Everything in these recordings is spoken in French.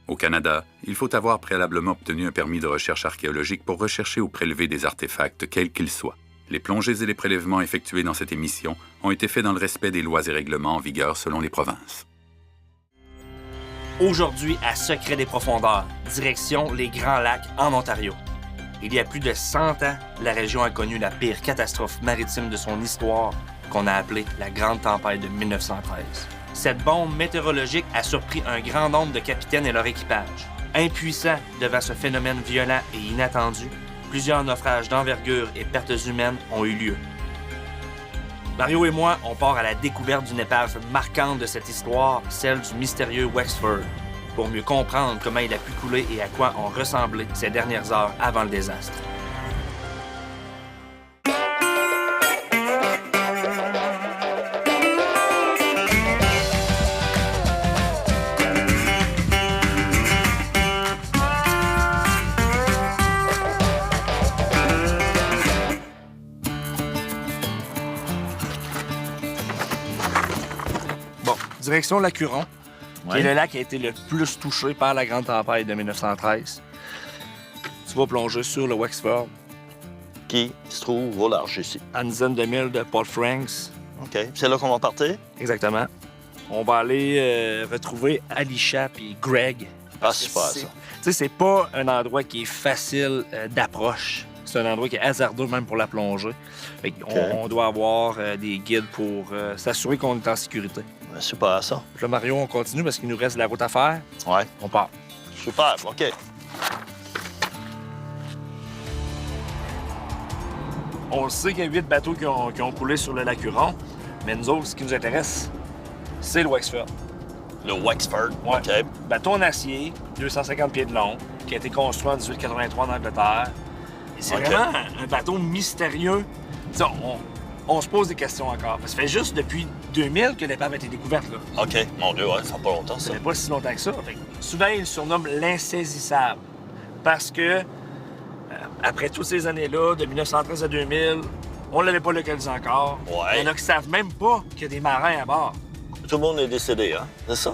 Au Canada, il faut avoir préalablement obtenu un permis de recherche archéologique pour rechercher ou prélever des artefacts, quels qu'ils soient. Les plongées et les prélèvements effectués dans cette émission ont été faits dans le respect des lois et règlements en vigueur selon les provinces. Aujourd'hui, à Secret des profondeurs, direction les Grands Lacs en Ontario. Il y a plus de 100 ans, la région a connu la pire catastrophe maritime de son histoire, qu'on a appelée la Grande Tempête de 1913. Cette bombe météorologique a surpris un grand nombre de capitaines et leur équipage. Impuissants devant ce phénomène violent et inattendu, plusieurs naufrages d'envergure et pertes humaines ont eu lieu. Mario et moi, on part à la découverte d'une épave marquante de cette histoire, celle du mystérieux Wexford, pour mieux comprendre comment il a pu couler et à quoi ont ressemblé ces dernières heures avant le désastre. Direction Lac Huron, qui est le lac qui a été le plus touché par la Grande Tempête de 1913. Tu vas plonger sur le Wexford. Qui se trouve au large ici. À une dizaine de milles de Port Franks. OK. C'est là qu'on va partir? Exactement. On va aller retrouver Alicia puis Greg. Ah, super, ça. Tu sais, c'est pas un endroit qui est facile d'approche. C'est un endroit qui est hasardeux même pour la plongée. Fait on doit avoir des guides pour s'assurer qu'on est en sécurité. Ouais, super, ça. Puis là, Mario, on continue parce qu'il nous reste de la route à faire. Ouais. On part. Super, OK. On le sait qu'il y a 8 bateaux qui ont coulé sur le lac Huron, mais nous autres, ce qui nous intéresse, c'est le Wexford. Le Wexford? Ouais. OK. Bateau en acier, 250 pieds de long, qui a été construit en 1883 en Angleterre. Et c'est vraiment un bateau mystérieux. T'sais, on se pose des questions encore. Ça fait juste depuis 2000 que l'épave a été découverte, là. OK. Mon Dieu, ouais, ça fait pas longtemps, ça. Ça fait pas si longtemps que ça. Fait que souvent, ils le surnomment l'insaisissable. Parce que, après toutes ces années-là, de 1913 à 2000, on l'avait pas localisé encore. Ouais. Il y en a qui savent même pas qu'il y a des marins à bord. Tout le monde est décédé, hein? C'est ça?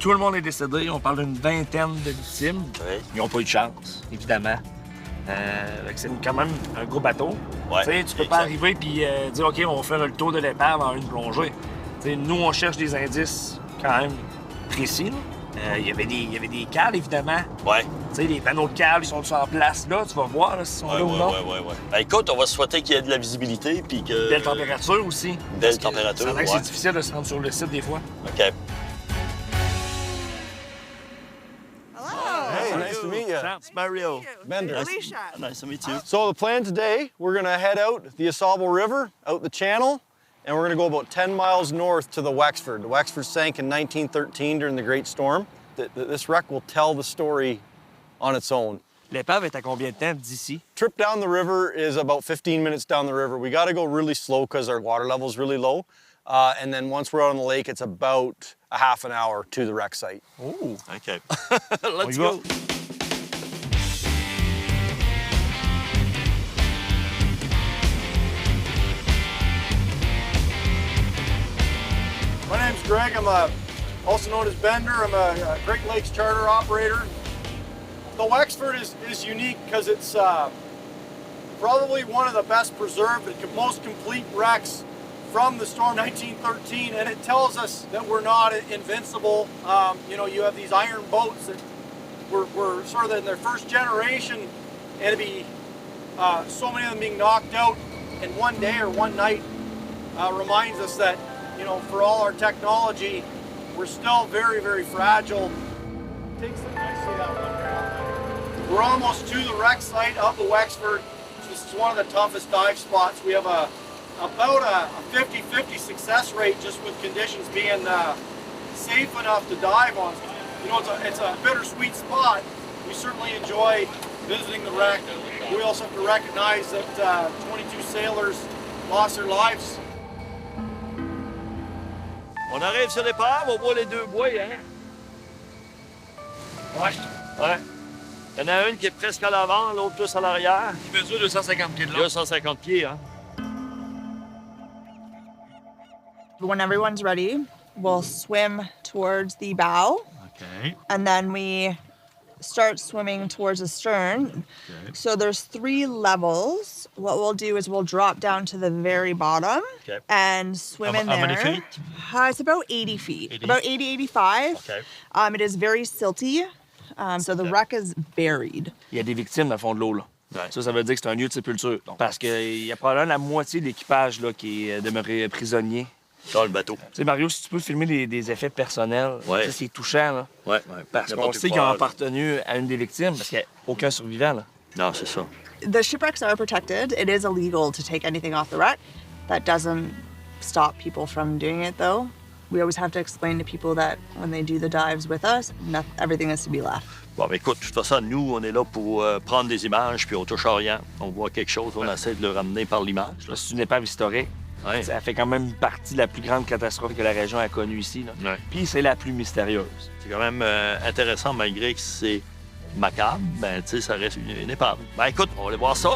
Tout le monde est décédé. On parle d'une vingtaine de victimes. Oui. Ils n'ont pas eu de chance, évidemment. C'est quand même un gros bateau. Ouais. Tu peux pas arriver et dire OK, on va faire le tour de l'épave en une plongée. T'sais, nous, on cherche des indices quand même précis. Il y avait des cales, évidemment. Ouais. Les panneaux de cales, ils sont en place là. Tu vas voir là, s'ils sont là ou non. Ouais. Ben, écoute, on va souhaiter qu'il y ait de la visibilité puis que... Belle température aussi. Belle température, Ça a l'air que c'est difficile de se rendre sur le site des fois. OK. Hey, nice to meet you. It's Mario. Bender. Alicia. Nice to meet you. So the plan today, we're gonna head out the AuSable River, out the channel, and we're gonna go about 10 miles north to the Wexford. The Wexford sank in 1913 during the Great Storm. This wreck will tell the story on its own. L'épave est à combien de temps d'ici? Trip down the river is about 15 minutes down the river. We gotta go really slow because our water level is really low. And then once we're out on the lake, it's about a half an hour to the wreck site. Oh! OK. Let's go! My name's Greg. I'm also known as Bender. I'm a Great Lakes charter operator. The Wexford is unique because it's probably one of the best preserved and most complete wrecks from the storm 1913, and it tells us that we're not invincible. You have these iron boats that were sort of in their first generation, and to be so many of them being knocked out in one day or one night reminds us that, for all our technology, we're still very, very fragile. We're almost to the wreck site of the Wexford. This is one of the toughest dive spots. We have about a 50-50 success rate just with conditions being safe enough to dive on. It's a bittersweet spot. We certainly enjoy visiting the wreck. We also have to recognize that 22 sailors lost their lives. On arrive sur l'épave, on voit les deux buoys, hein? Ouais. Il y en a une qui est presque à l'avant, l'autre plus à l'arrière. Qui mesure 250 pieds de long. 250 pieds, hein? When everyone's ready, we'll swim towards the bow Okay. And then we start swimming towards the stern. Okay. So there's 3 levels. What we'll do is we'll drop down to the very bottom Okay. and swim in How there. many feet? It's about 80 feet. 80? About 80, 85. Okay. It is very silty. So the wreck is buried. Il y a des victimes dans le fond de l'eau, là. Ouais. Ça veut dire que c'est un lieu de sépulture. Parce qu'il y a probablement la moitié de l'équipage là, qui est demeuré prisonnier. Dans le bateau. Tu sais, Mario, si tu peux filmer des effets personnels, Ouais. tu sais, c'est touchant, là. Ouais. Parce qu'on N'importe sait quoi, qu'ils ont là. appartenu à une des victimes, parce qu'il n'y a aucun survivant, là. Non, c'est ça. The shipwrecks are protected. It is illegal to take anything off the wreck. That doesn't stop people from doing it, though. We always have to explain to people that when they do the dives with us, everything has to be left. Bon, ben écoute, de toute façon, nous, on est là pour prendre des images, puis on touche à rien. On voit quelque chose, on essaie de le ramener par l'image. là. C'est une épave historique. Ouais. Ça fait quand même partie de la plus grande catastrophe que la région a connue ici, là. Ouais. Puis c'est la plus mystérieuse. C'est quand même intéressant, malgré que c'est macabre, ben, tu sais, ça reste une épave. Ben écoute, on va aller voir ça.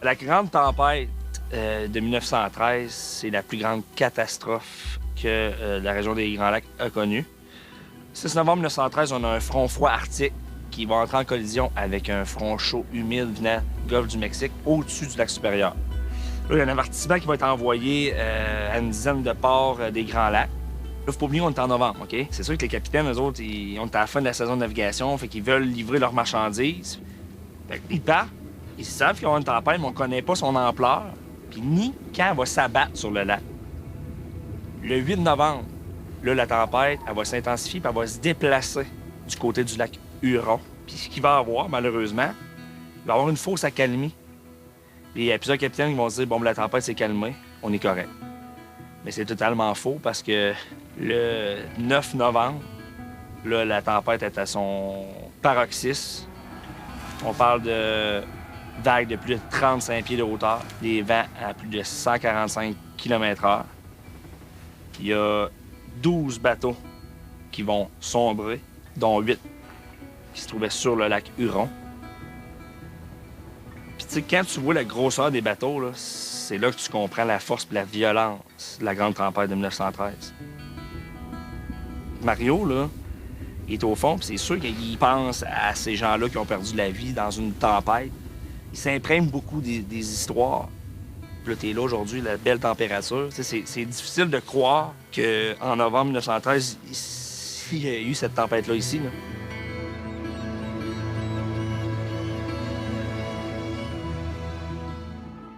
La grande tempête de 1913, c'est la plus grande catastrophe que la région des Grands Lacs a connue. Le 6 novembre 1913, on a un front froid arctique qui va entrer en collision avec un front chaud humide venant du golfe du Mexique au-dessus du lac supérieur. Là, il y a un avertissement qui va être envoyé à une dizaine de ports des Grands Lacs. Là, faut pas oublier qu'on est en novembre, OK? C'est sûr que les capitaines, eux autres, ils ont à la fin de la saison de navigation, fait qu'ils veulent livrer leurs marchandises. Fait qu'ils partent. Ils savent qu'il y aura une tempête, mais on ne connaît pas son ampleur, puis ni quand elle va s'abattre sur le lac. Le 8 novembre, là, la tempête, elle va s'intensifier, puis elle va se déplacer du côté du lac Huron. Puis ce qu'il va avoir, malheureusement, il va y avoir une fausse accalmie. Puis il y a plusieurs capitaines qui vont se dire, bon, la tempête s'est calmée, on est correct. Mais c'est totalement faux, parce que le 9 novembre, là, la tempête est à son paroxysme. On parle de vagues de plus de 35 pieds de hauteur, des vents à plus de 145 km/h. Il y a 12 bateaux qui vont sombrer, dont 8 qui se trouvaient sur le lac Huron. Puis tu sais, quand tu vois la grosseur des bateaux, là, c'est là que tu comprends la force et la violence de la grande tempête de 1913. Mario, là, il est au fond, puis c'est sûr qu'il pense à ces gens-là qui ont perdu la vie dans une tempête. Il s'imprègne beaucoup des histoires. Puis là, t'es là aujourd'hui, la belle température. Tu sais, c'est difficile de croire qu'en novembre 1913, il y a eu cette tempête-là ici, là.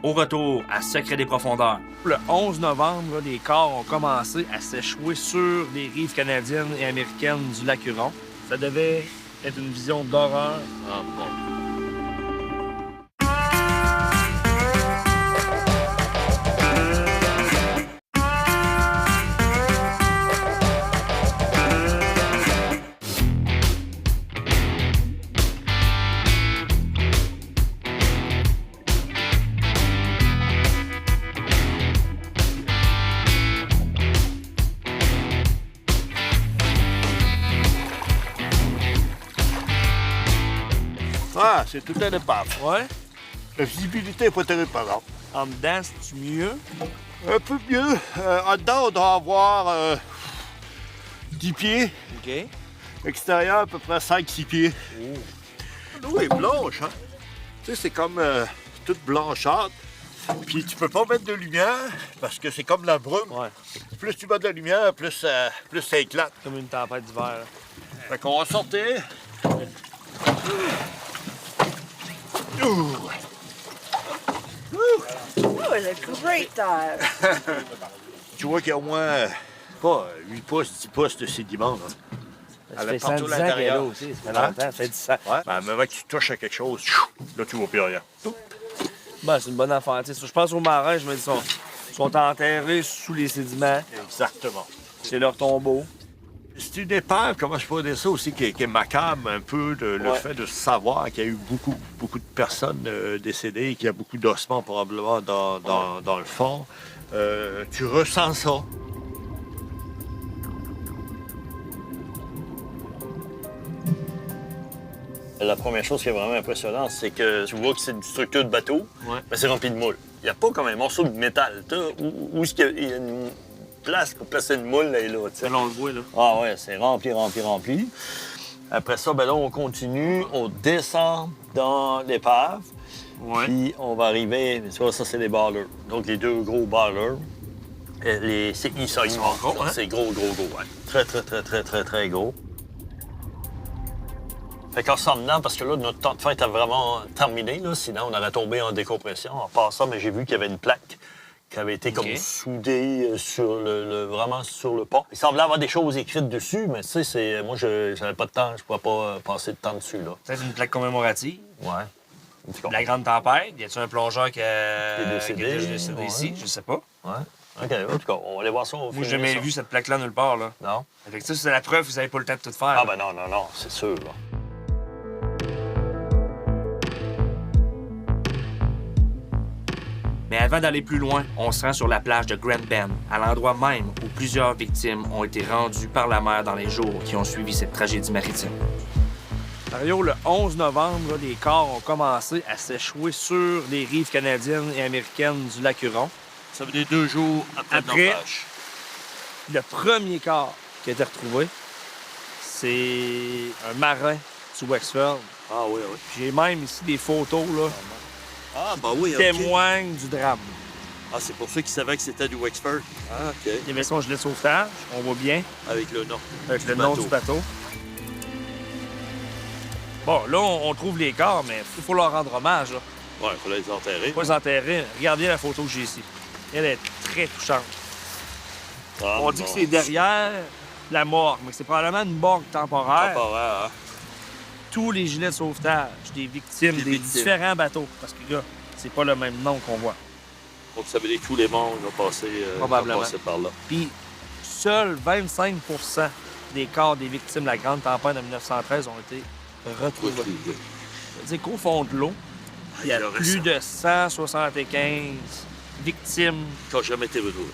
Au retour à Secret des profondeurs. Le 11 novembre, là, les corps ont commencé à s'échouer sur les rives canadiennes et américaines du lac Huron. Ça devait être une vision d'horreur. Ah, bon. Ah, c'est tout un épave. Ouais? La visibilité n'est pas terrible, par exemple. En dedans, c'est mieux? Un peu mieux. En dedans, on doit avoir 10 pieds. OK. Extérieur, à peu près 5-6 pieds. L'eau est blanche, hein? Tu sais, c'est comme toute blanchâtre. Puis tu peux pas mettre de lumière parce que c'est comme la brume. Ouais. Plus tu mets de la lumière, plus ça éclate. Comme une tempête d'hiver. là. Fait qu'on va sortir. Ouh. That was a great dive. Tu vois qu'il y a au moins pas 8 pouces, 10 pouces de sédiments. Là. Ça Elle est fait 110 partout ans à qu'elle est là l'intérieur. aussi. Ça fait Hein? longtemps. Ça fait 10 ans. Ouais. Ben, mais que tu touches à quelque chose, là, tu vois plus rien. Ben, c'est une bonne affaire. Tu sais, je pense aux marins, je me dis, sont enterrés sous les sédiments. Exactement. C'est leur tombeau. C'est une épave, comment je pourrais dire ça aussi, qui est macabre un peu, le fait de savoir qu'il y a eu beaucoup de personnes décédées, qu'il y a beaucoup d'ossements probablement dans le fond. Tu ressens ça. La première chose qui est vraiment impressionnante, c'est que tu vois que c'est une structure de bateau, mais c'est rempli de moules. Il n'y a pas comme un morceau de métal. Où est-ce qu'il y a une place pour placer une moule là et là? Là, on le voit, là. Ah ouais, c'est rempli. Après ça, ben là, on continue, on descend dans l'épave, Ouais. puis on va arriver, tu vois, ça, c'est les ballers. Donc, les deux gros ballers. Ils sont gros, hein? C'est gros, ouais. Très gros. Fait qu'en s'en venant, parce que là, notre temps de fête a vraiment terminé, là, sinon on aurait tombé en décompression. En passant, mais j'ai vu qu'il y avait une plaque qui avait été comme soudée vraiment sur le pont. Il semblait avoir des choses écrites dessus, mais tu sais, moi, j'avais pas de temps, je pouvais pas passer de temps dessus, là. Peut-être une plaque commémorative. Ouais. La grande tempête. Y a-t-il un plongeur qui est décédé, est déjà décédé ouais. ici? Je sais pas. Ouais. OK, en tout cas, on va aller voir ça au Moi, fil j'ai de jamais ça. vu cette plaque-là nulle part, là. Non? Fait que ça, c'est la preuve que vous n'avez pas le temps de tout faire. Ah, là. ben non, c'est sûr, là. Mais avant d'aller plus loin, on se rend sur la plage de Grand Bend, à l'endroit même où plusieurs victimes ont été rendues par la mer dans les jours qui ont suivi cette tragédie maritime. Mario, le 11 novembre, là, les corps ont commencé à s'échouer sur les rives canadiennes et américaines du lac Huron. Ça veut dire 2 jours après le Après- naufrage. Le premier corps qui a été retrouvé, c'est un marin du Wexford. Ah oui. J'ai même ici des photos là, Ah, ben oui, qui OK. témoignent du drame. Ah, c'est pour ça qu'ils savaient que c'était du Wexford. Ah, OK. Il y avait son gilet de sauvetage, on voit bien, Avec le nom. avec le nom du bateau. Bon, là, on trouve les corps, mais il faut leur rendre hommage. Là. Ouais, il fallait les enterrer. Pas les enterrer. Regardez la photo que j'ai ici. Elle est très touchante. Ah, On dit bon. que c'est derrière la morgue, mais c'est probablement une morgue temporaire. Temporaire, hein? Tous les gilets de sauvetage des victimes Des des victimes. différents bateaux. Parce que là, c'est pas le même nom qu'on voit. Donc, ça veut dire que tous les mondes ont passé, Probablement. par là. Puis, seuls 25 des corps des victimes de la grande tempête de 1913 ont été retrouvés. Ça veut dire qu'au fond de l'eau, il y a plus de 175 victimes Qui n'ont jamais été retrouvés.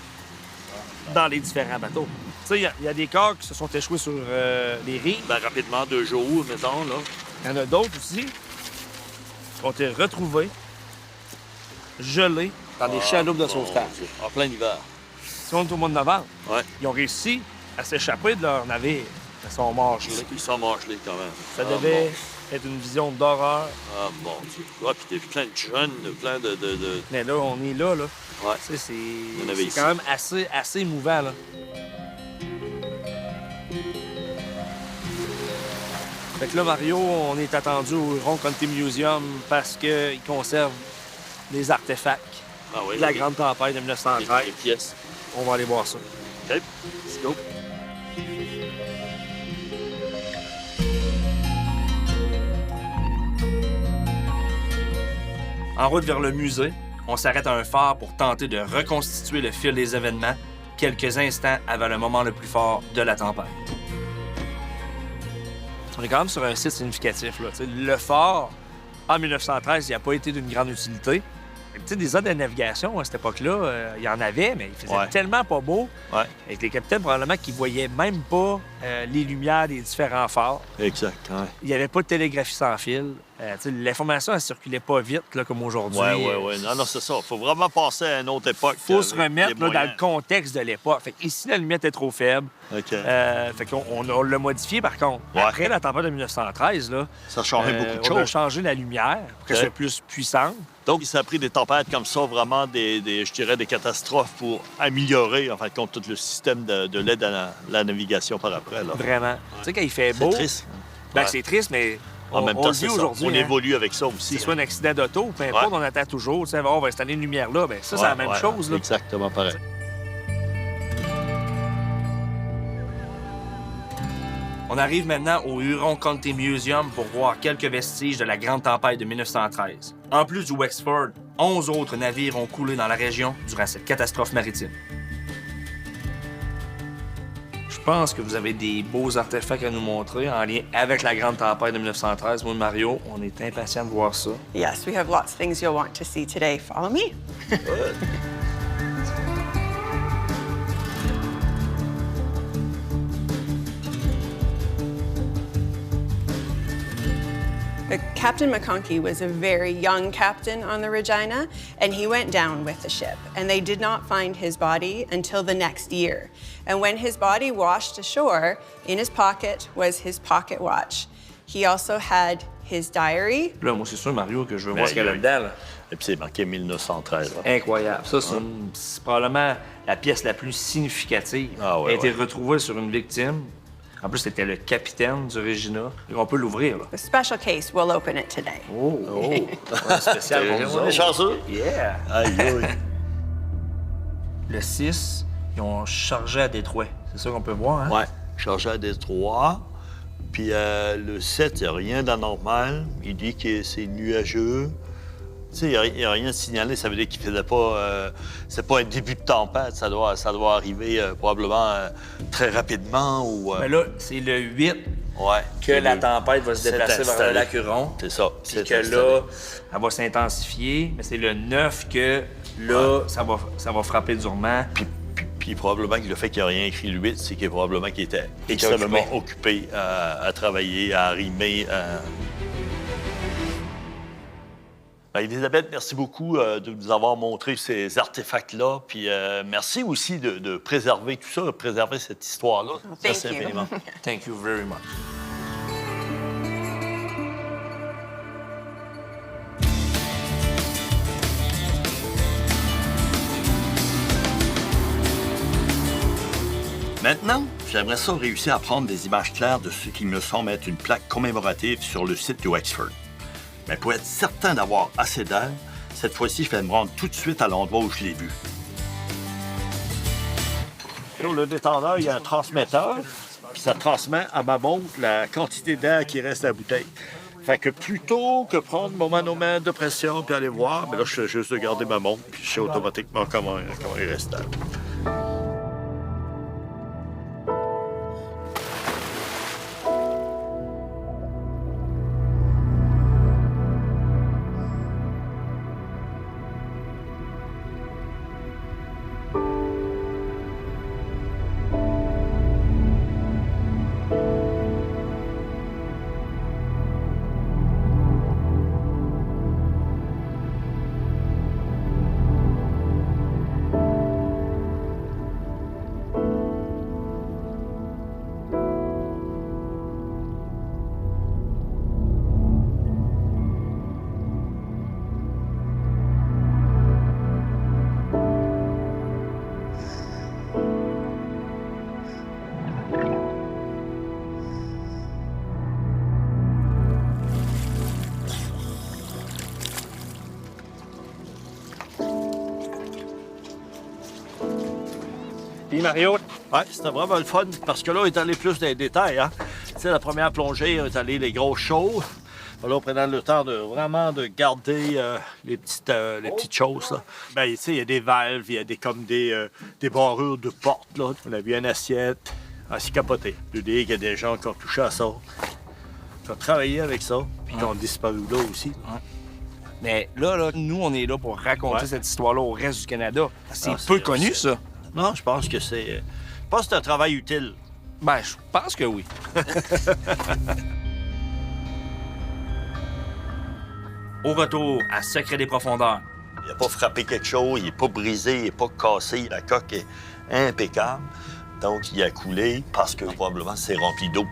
dans les différents bateaux. Tu sais, il y a des corps qui se sont échoués sur les rives. Ben, rapidement, 2 jours, mettons, là. Il y en a d'autres aussi qui ont été retrouvés, gelés dans des chaloupes de sauvetage. Dieu. En plein hiver. Si on est au mois de novembre, Ouais. ils ont réussi à s'échapper de leur navire. Ils sont morts gelés. Ils sont gelés quand même. Ça Ah, devait être une vision d'horreur. Bon. Ah, mon Dieu. Ouais, puis t'as vu plein de jeunes, plein de... Mais là, on est là, là. Ouais. Tu sais, Il y en avait c'est ici. quand même assez émouvant, là. Fait que là, Mario, on est attendu au Huron Country Museum parce qu'ils conservent des artefacts Ah oui. de la ok. grande tempête de Les 1913. pièces. On va aller voir ça. OK. Let's go. En route vers le musée, on s'arrête à un phare pour tenter de reconstituer le fil des événements quelques instants avant le moment le plus fort de la tempête. On est quand même sur un site significatif. Là. Tu sais, le phare, en 1913, il n'a pas été d'une grande utilité. Tu sais, des aides de navigation à cette époque-là, il y en avait, mais il faisait Ouais. tellement pas beau. Ouais. Avec les capitaines, probablement, qui voyaient même pas les lumières des différents phares. Exact, ouais. Il n'y avait pas de télégraphie sans fil. Tu sais, l'information, elle circulait pas vite, là, comme aujourd'hui. Ouais. Non, c'est ça. Faut vraiment passer à une autre époque. Il faut se avec remettre des là, dans moyens. le contexte de l'époque. Fait ici, la lumière était trop faible. OK. Fait qu'on on l'a modifié, par contre. Ouais. Après la tempête de 1913, là, Ça a changé beaucoup de on a choses. changé la lumière pour qu'elle OK. soit plus puissante. Donc, il s'est pris des tempêtes comme ça, vraiment je dirais, des catastrophes pour améliorer, en fin de compte, tout le système de l'aide à la navigation par après. Là. Vraiment. Tu sais, quand il fait C'est beau, triste. ben, Ouais. c'est triste, mais En même on temps, le c'est vit ça. aujourd'hui. On hein. évolue avec ça Si aussi. soit un accident d'auto, peu importe, on attend toujours. Tu sais, on va installer une lumière là. Ben, ça, c'est la même chose. Là. Exactement pareil. On arrive maintenant au Huron Country Museum pour voir quelques vestiges de la grande tempête de 1913. En plus du Wexford, 11 autres navires ont coulé dans la région durant cette catastrophe maritime. Je pense que vous avez des beaux artefacts à nous montrer en lien avec la grande tempête de 1913. Moi, Mario, on est impatients de voir ça. Yes, we have lots of things you'll want to see today. Follow me. Captain McConkie was a very young captain on the Regina, and he went down with the ship. And they did not find his body until the next year. And when his body washed ashore, in his pocket was his pocket watch. He also had his diary. Là, moi, c'est sûr, Mario, que je veux voir ce qu'il y a là-dedans. Là. Et puis c'est marqué 1913. Là. Incroyable. Ça, c'est probablement la pièce la plus significative. Ah, ouais, Elle a été ouais. retrouvée sur une victime. En plus, c'était le capitaine du Regina. On peut l'ouvrir, là. A special case, we'll open it today. Oh! Un spécial pour nous On est autres. chanceux. Yeah! Aïe, aïe. Le 6, ils ont chargé à Détroit. C'est ça qu'on peut voir, hein? Ouais, chargé à Détroit. Puis le 7, il n'y a rien d'anormal. Il dit que c'est nuageux. Tu sais, il n'y a rien de signalé. Ça veut dire qu'il faisait pas... c'est pas un début de tempête. Ça doit arriver probablement très rapidement ou... Mais là, c'est le 8 ouais, que la tempête va se C'est déplacer vers le installé. lac Huron. C'est ça. Puis c'est que installé. là, elle va s'intensifier. Mais c'est le 9 que, là, ça va frapper durement. Puis probablement que le fait qu'il n'y a rien écrit le 8, c'est qu'il probablement qu'il était extrêmement occupé à travailler, à arrimer. Elisabeth, merci beaucoup de nous avoir montré ces artefacts-là. Puis merci aussi de préserver tout ça, de préserver cette histoire-là. Thank Merci you. infiniment. Thank you very much. Maintenant, j'aimerais ça réussir à prendre des images claires de ce qui me semble être une plaque commémorative sur le site de Wexford. Mais pour être certain d'avoir assez d'air, cette fois-ci, je vais me rendre tout de suite à l'endroit où je l'ai vu. Sur le détendeur, il y a un transmetteur, puis ça transmet à ma montre la quantité d'air qui reste à la bouteille. Fait que plutôt que prendre mon manomètre de pression puis aller voir, mais là, je fais juste de garder ma montre, puis je sais automatiquement comment il reste d'air. Puis Mario, Oui, c'était vraiment le fun parce que là, on est allé plus dans les détails. Hein? Tu sais, la première plongée, on est allé les gros shows. Là, on prenait le temps de vraiment de garder les petites choses. Là. Ben, tu sais, il y a des valves, il y a comme des barrures de porte. Là. On a vu une assiette. Ah, c'est capoté. Je veux dire qu'il y a des gens qui ont touché à ça, qui ont travaillé avec ça, puis qui ont disparu là aussi. mais là, nous, on est là pour raconter Ouais. cette histoire-là au reste du Canada. C'est Ah, peu c'est- connu, ça. Non, je pense que c'est... Je pense que c'est un travail utile. Ben, je pense que oui. Au retour à Secret des profondeurs. Il n'a pas frappé quelque chose, il n'est pas brisé, il n'est pas cassé. La coque est impeccable. Donc, il a coulé parce que probablement c'est rempli d'eau.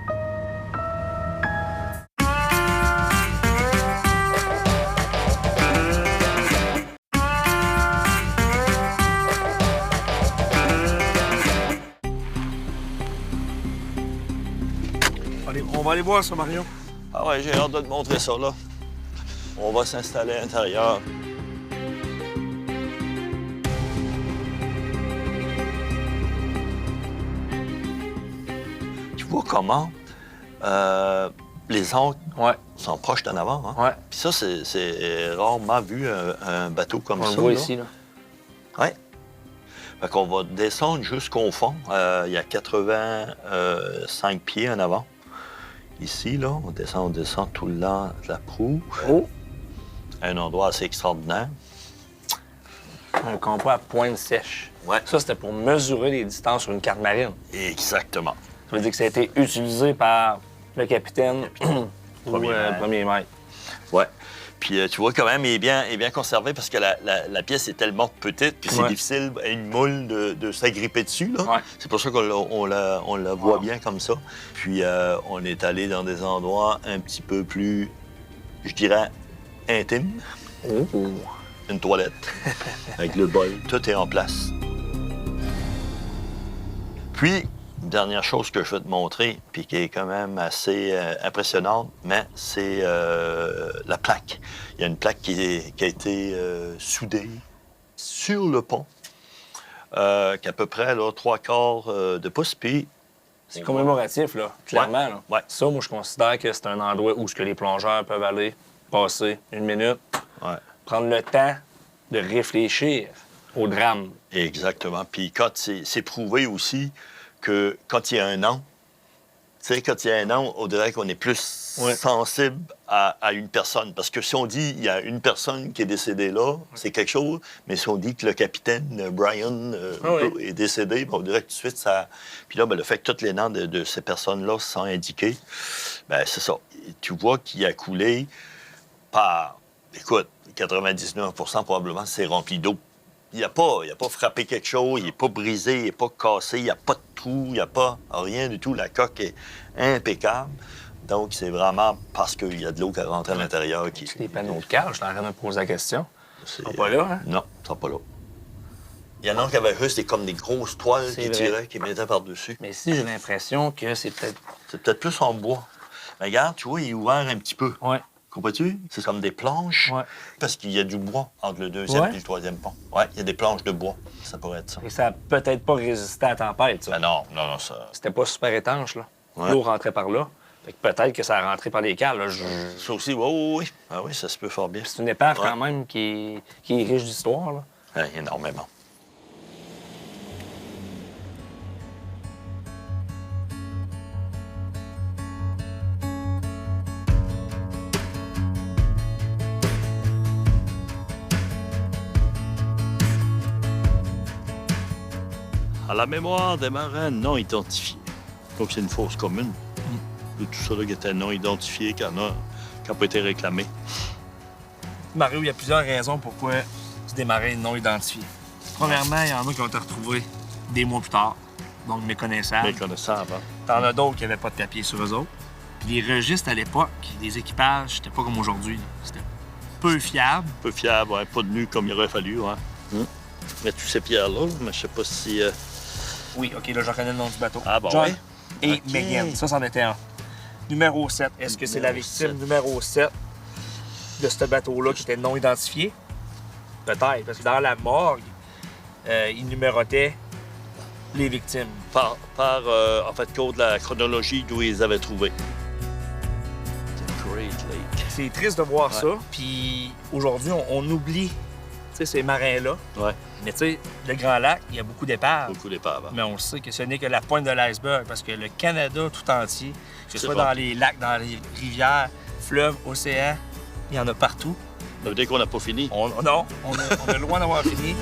Allez, on va aller voir ça, Mario. Ah ouais, j'ai hâte de te montrer ça, là. On va s'installer à l'intérieur. Tu vois comment les ancres Ouais, sont proches d'en avant, hein? ouais. Puis ça, c'est rarement vu, un bateau comme On ça. le voit là. ici, là. Oui. Fait qu'on va descendre jusqu'au fond. Il y a 85 pieds en avant. Ici, là, on descend tout le long de la proue. Oh! Un endroit assez extraordinaire. Un compas à pointe sèche. Ouais. Ça, c'était pour mesurer les distances sur une carte marine. Exactement. Ça veut dire que ça a été utilisé par le capitaine ou le premier maître. Ouais. Puis tu vois, quand même, il est bien conservé parce que la pièce est tellement petite que c'est difficile à une moule de s'agripper dessus. Là. Ouais. C'est pour ça qu'on la voit bien comme ça. Puis on est allé dans des endroits un petit peu plus, je dirais, intimes. Oh. Une toilette avec le bol. Tout est en place. Puis, dernière chose que je vais te montrer, puis qui est quand même assez impressionnante, mais c'est la plaque. Il y a une plaque qui a été soudée sur le pont, qui a à peu près là, 3/4 de pouce. Puis, C'est commémoratif, là, clairement. Là. Ouais. Ça, moi, je considère que c'est un endroit où les plongeurs peuvent aller passer une minute, prendre le temps de réfléchir au drame. Exactement. Puis quand c'est prouvé aussi que quand il y a un an, tu sais, quand il y a un an, on dirait qu'on est plus sensible à une personne. Parce que si on dit qu'il y a une personne qui est décédée là, c'est quelque chose. Mais si on dit que le capitaine Brian est décédé, ben, on dirait que tout de suite, ça... Puis là, ben, le fait que tous les noms de ces personnes-là sont indiqués, ben c'est ça. Tu vois qu'il a coulé par... Écoute, 99 probablement, c'est rempli d'eau. Il n'a pas frappé quelque chose, il n'est pas brisé, il n'est pas cassé, il n'y a pas de trou, il n'y a pas rien du tout. La coque est impeccable. Donc, c'est vraiment parce qu'il y a de l'eau qui est rentrée à l'intérieur. C'est des panneaux de cale, je suis en train de me poser la question. Ils sont pas là, hein? Non, ils sont pas là. Il y en a qui avaient juste comme des grosses toiles qui tiraient, qui mettaient par-dessus. Mais ici, j'ai l'impression que c'est peut-être... C'est peut-être plus en bois. Mais regarde, tu vois, il est ouvert un petit peu. Oui. Comprends-tu? C'est comme des planches, parce qu'il y a du bois entre le deuxième et le troisième pont. Oui, il y a des planches de bois. Ça pourrait être ça. Et ça n'a peut-être pas résisté à la tempête, ça. Ben non, ça... C'était pas super étanche, là. L'eau rentrait par là. Fait que peut-être que ça a rentré par les cales, là. Ça aussi, oui. Ah oui, ça se peut fort bien. C'est une épave quand même qui est riche d'histoire, là. Ouais, énormément. À la mémoire des marins non identifiés. Donc, c'est une fosse commune. De tout ça là, qui était non identifié, qui n'a pas été réclamé. Mario, il y a plusieurs raisons pourquoi c'est des marins non identifiés. Premièrement, il y en a qui ont été retrouvés des mois plus tard, donc méconnaissables. Méconnaissables, hein? T'en as d'autres qui n'avaient pas de papier sur eux autres. Puis les registres à l'époque, les équipages, c'était pas comme aujourd'hui. C'était peu fiable. Peu fiable, ouais, pas de nu comme il aurait fallu, hein. Mais tous ces pierres-là, mais je sais pas si... Oui, OK, là, je reconnais le nom du bateau. Ah, bon, John ouais. et Megan. Ça, c'en était un. Numéro 7. Est-ce que c'est la victime numéro 7 de ce bateau-là qui était non identifié? Peut-être, parce que dans la morgue, il numérotait les victimes. Par en fait, cause de la chronologie d'où ils les avaient trouvés. The Great Lake. C'est triste de voir ça. Puis aujourd'hui, on oublie ces marins-là. Ouais. Mais tu sais, le Grand Lac, il y a beaucoup d'épaves. Beaucoup d'épaves. Hein? Mais on sait que ce n'est que la pointe de l'iceberg parce que le Canada tout entier, que ce soit dans les lacs, dans les rivières, fleuves, océans, il y en a partout. Ça veut dire qu'on n'a pas fini. Non, on est loin d'avoir fini.